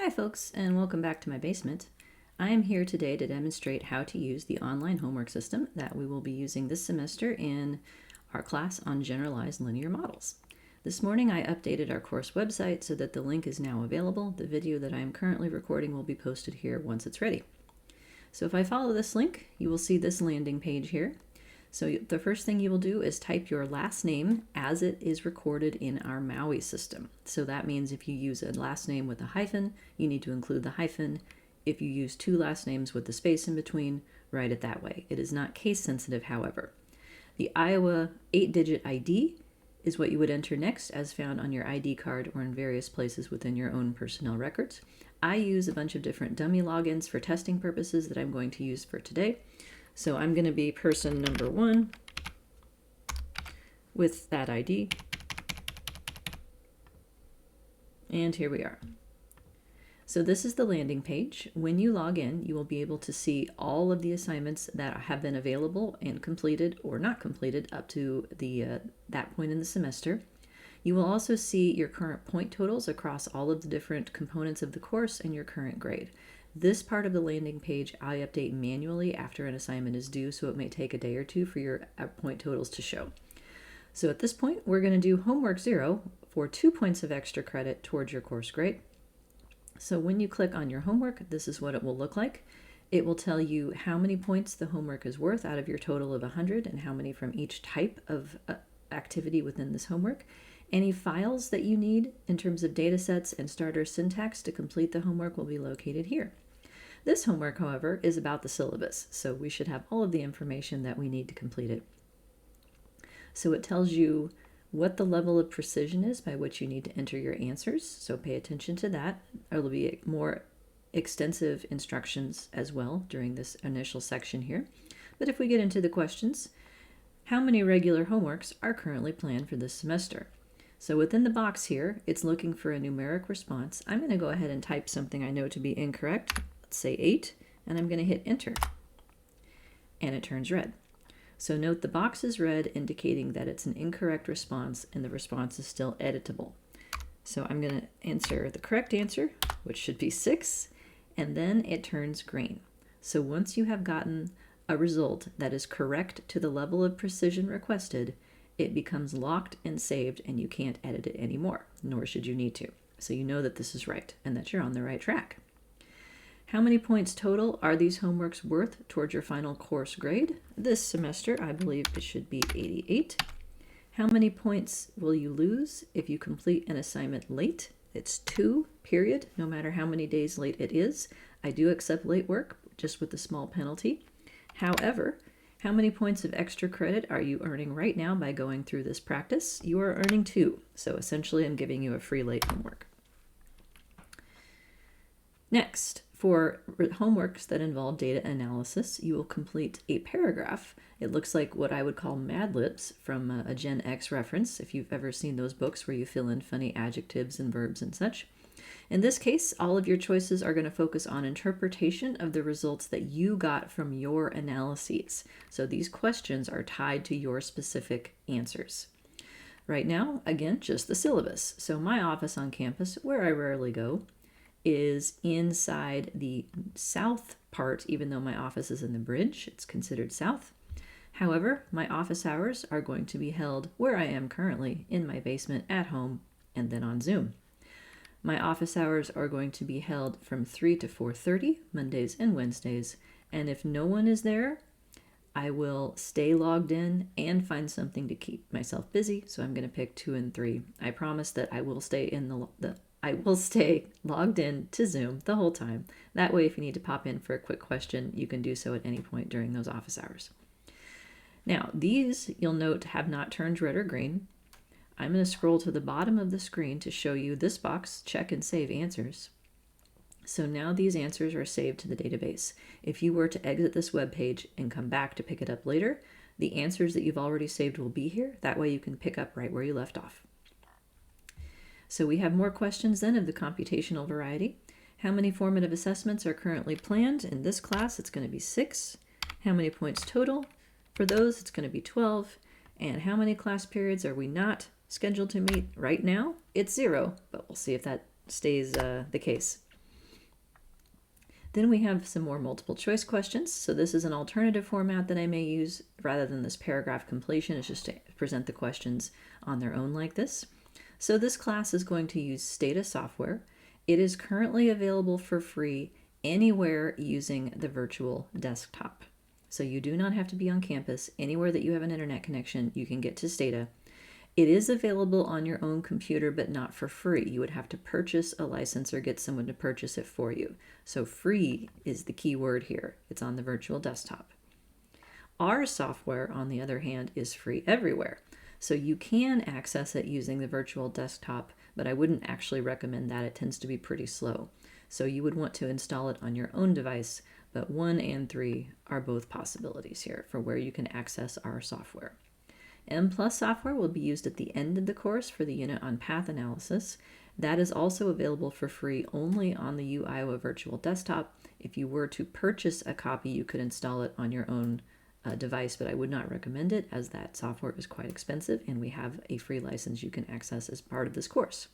Hi folks, and welcome back to my basement. I am here today to demonstrate how to use the online homework system that we will be using this semester in our class on generalized linear models. This morning I updated our course website so that the link is now available. The video that I am currently recording will be posted here once it's ready. So if I follow this link, you will see this landing page here. So the first thing you will do is type your last name as it is recorded in our MAUI system. So that means if you use a last name with a hyphen, you need to include the hyphen. If you use two last names with the space in between, write it that way. It is not case sensitive, however. The Iowa 8-digit ID is what you would enter next as found on your ID card or in various places within your own personnel records. I use a bunch of different dummy logins for testing purposes that I'm going to use for today. So I'm going to be person number 1 with that ID. And here we are. So this is the landing page. When you log in, you will be able to see all of the assignments that have been available and completed or not completed up to that point in the semester. You will also see your current point totals across all of the different components of the course and your current grade. This part of the landing page I update manually after an assignment is due, so it may take a day or two for your point totals to show. So at this point, we're going to do homework 0 for 2 points of extra credit towards your course grade. So when you click on your homework, this is what it will look like. It will tell you how many points the homework is worth out of your total of 100 and how many from each type of activity within this homework. Any files that you need in terms of data sets and starter syntax to complete the homework will be located here. This homework, however, is about the syllabus, so we should have all of the information that we need to complete it. So it tells you what the level of precision is by which you need to enter your answers, so pay attention to that. There will be more extensive instructions as well during this initial section here. But if we get into the questions, how many regular homeworks are currently planned for this semester? So within the box here, it's looking for a numeric response. I'm going to go ahead and type something I know to be incorrect. Let's say 8, and I'm going to hit enter. And it turns red. So note the box is red, indicating that it's an incorrect response and the response is still editable. So I'm going to answer the correct answer, which should be 6, and then it turns green. So once you have gotten a result that is correct to the level of precision requested, it becomes locked and saved and you can't edit it anymore, nor should you need to. So you know that this is right and that you're on the right track. How many points total are these homeworks worth towards your final course grade? This semester, I believe it should be 88. How many points will you lose if you complete an assignment late? It's 2, period, no matter how many days late it is. I do accept late work, just with a small penalty. However, how many points of extra credit are you earning right now by going through this practice? You are earning 2, so essentially I'm giving you a free late homework. Next, for homeworks that involve data analysis, you will complete a paragraph. It looks like what I would call Mad Libs from a Gen X reference, if you've ever seen those books where you fill in funny adjectives and verbs and such. In this case, all of your choices are going to focus on interpretation of the results that you got from your analyses. So these questions are tied to your specific answers. Right now, again, just the syllabus. So my office on campus, where I rarely go, is inside the south part, even though my office is in the bridge, it's considered south. However, my office hours are going to be held where I am currently, in my basement at home, and then on Zoom. My office hours are going to be held from 3 to 4:30, Mondays and Wednesdays, and if no one is there, I will stay logged in and find something to keep myself busy, so I'm going to pick 2 and 3. I promise that I will stay logged in to Zoom the whole time. That way, if you need to pop in for a quick question, you can do so at any point during those office hours. Now, these, you'll note, have not turned red or green. I'm going to scroll to the bottom of the screen to show you this box, check and save answers. So now these answers are saved to the database. If you were to exit this web page and come back to pick it up later, the answers that you've already saved will be here. That way you can pick up right where you left off. So we have more questions then of the computational variety. How many formative assessments are currently planned? In this class, it's going to be 6. How many points total? For those, it's going to be 12. And how many class periods are we not scheduled to meet right now? It's 0, but we'll see if that stays the case. Then we have some more multiple choice questions. So this is an alternative format that I may use rather than this paragraph completion. It's just to present the questions on their own like this. So this class is going to use Stata software. It is currently available for free anywhere using the virtual desktop. So you do not have to be on campus. Anywhere that you have an internet connection, you can get to Stata. It is available on your own computer, but not for free. You would have to purchase a license or get someone to purchase it for you. So free is the key word here. It's on the virtual desktop. Our software, on the other hand, is free everywhere. So you can access it using the virtual desktop, but I wouldn't actually recommend that. It tends to be pretty slow. So you would want to install it on your own device, but 1 and 3 are both possibilities here for where you can access our software. M+ software will be used at the end of the course for the unit on path analysis. That is also available for free only on the U Iowa virtual desktop. If you were to purchase a copy, you could install it on your own device, but I would not recommend it as that software is quite expensive and we have a free license you can access as part of this course.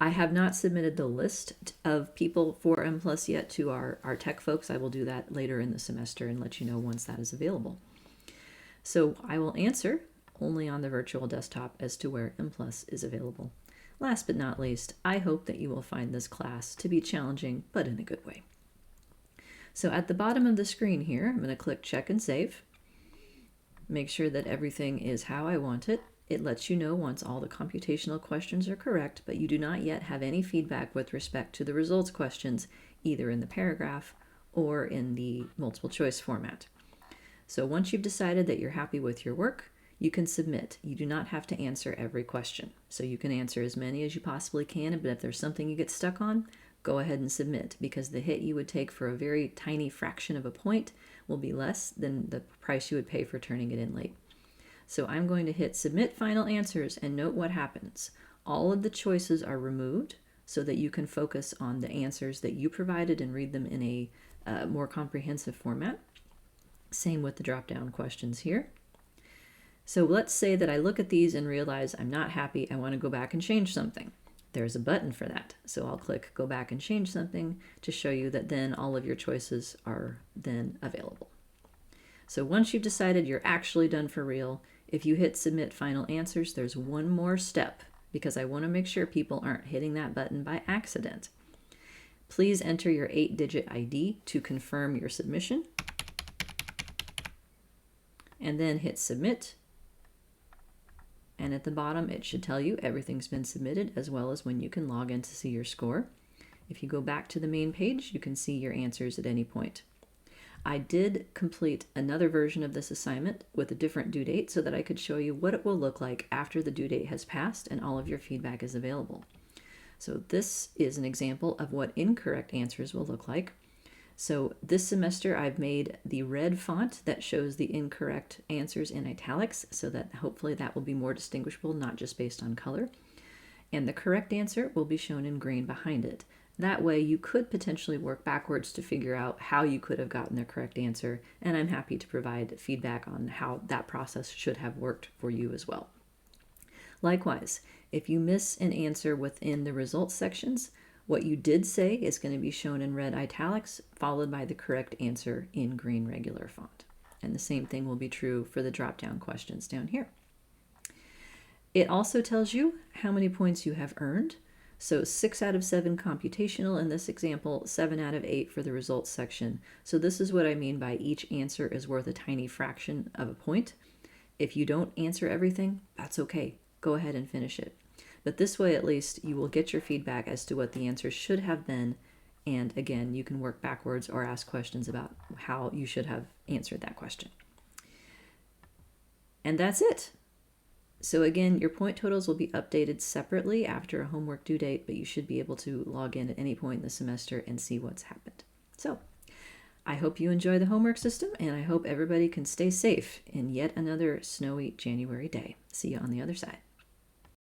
I have not submitted the list of people for M+ yet to our tech folks. I will do that later in the semester and let you know once that is available. So I will answer only on the virtual desktop as to where M+ is available. Last but not least, I hope that you will find this class to be challenging, but in a good way. So at the bottom of the screen here, I'm going to click Check and Save. Make sure that everything is how I want it. It lets you know once all the computational questions are correct, but you do not yet have any feedback with respect to the results questions, either in the paragraph or in the multiple choice format. So once you've decided that you're happy with your work, you can submit. You do not have to answer every question. So you can answer as many as you possibly can, but if there's something you get stuck on, go ahead and submit, because the hit you would take for a very tiny fraction of a point will be less than the price you would pay for turning it in late. So I'm going to hit Submit Final Answers, and note what happens. All of the choices are removed so that you can focus on the answers that you provided and read them in a more comprehensive format. Same with the drop-down questions here. So let's say that I look at these and realize I'm not happy, I want to go back and change something. There's a button for that. So I'll click Go Back and Change Something to show you that then all of your choices are then available. So once you've decided you're actually done for real, if you hit Submit Final Answers, there's one more step, because I want to make sure people aren't hitting that button by accident. Please enter your 8-digit ID to confirm your submission, and then hit Submit. And at the bottom, it should tell you everything's been submitted, as well as when you can log in to see your score. If you go back to the main page, you can see your answers at any point. I did complete another version of this assignment with a different due date so that I could show you what it will look like after the due date has passed and all of your feedback is available. So this is an example of what incorrect answers will look like. So this semester I've made the red font that shows the incorrect answers in italics, so that hopefully that will be more distinguishable, not just based on color. And the correct answer will be shown in green behind it. That way you could potentially work backwards to figure out how you could have gotten the correct answer, and I'm happy to provide feedback on how that process should have worked for you as well. Likewise, if you miss an answer within the results sections, what you did say is going to be shown in red italics, followed by the correct answer in green regular font. And the same thing will be true for the drop-down questions down here. It also tells you how many points you have earned. So 6 out of 7 computational in this example, 7 out of 8 for the results section. So this is what I mean by each answer is worth a tiny fraction of a point. If you don't answer everything, that's okay. Go ahead and finish it. But this way, at least, you will get your feedback as to what the answers should have been. And again, you can work backwards or ask questions about how you should have answered that question. And that's it. So again, your point totals will be updated separately after a homework due date, but you should be able to log in at any point in the semester and see what's happened. So I hope you enjoy the homework system, and I hope everybody can stay safe in yet another snowy January day. See you on the other side.